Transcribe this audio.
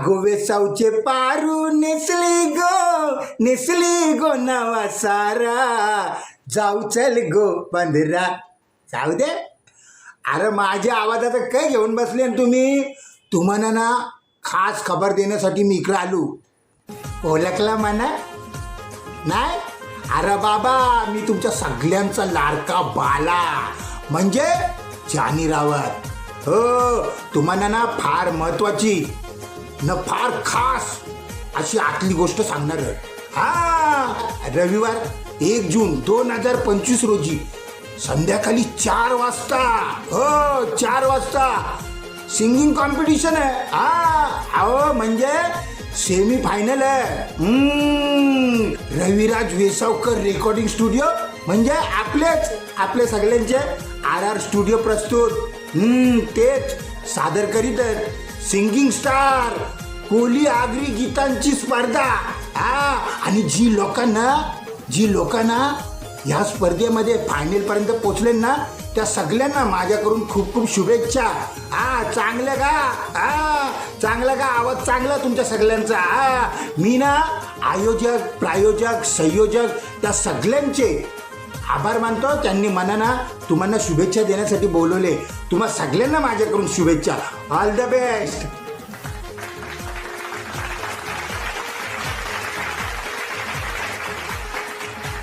अगो वेसावचे पारू नेसली गो नवा सारा, जाऊ चल गो पंधरा. जाऊ दे. अरे माझ्या आवाजाचं काय घेऊन बसले आणि तुम्हाला ना खास खबर देण्यासाठी मी इकडे आलो. ओळखला म्हणा नाही? अरे बाबा, मी तुमच्या सगळ्यांचा लाडका बाला म्हणजे जानी रावत. हो, तुम्हाला ना फार महत्वाची न फार खास अशी आतली गोष्ट सांगणार आहे. हा, रविवार 1 जून 2025 रोजी संध्याकाळी 4 वाजता, हो 4 वाजता सिंगिंग कॉम्पिटिशन आहे. हा अहो, म्हणजे सेमी फायनल आहे. रविराज वेसावकर रेकॉर्डिंग स्टुडिओ म्हणजे आपले सगळ्यांचे RR स्टुडिओ प्रस्तुत. तेच सादर करीत सिंगिंग स्टार कोली आगरी गीतांची स्पर्धा. हा, आणि जी लोकांना या स्पर्धेमध्ये फायनल पर्यंत पोहोचले ना, त्या सगळ्यांना माझ्याकडून खूप खूप शुभेच्छा. हा, चांगलं का आवाज चांगला तुमच्या सगळ्यांचा. हा, मी ना आयोजक, प्रायोजक, संयोजक त्या सगळ्यांचे आभार मानतो. त्यांनी मनाना तुम्हाला शुभेच्छा देण्यासाठी बोलवले. तुम्हा सगळ्यांना माझ्याकडून शुभेच्छा. All the best.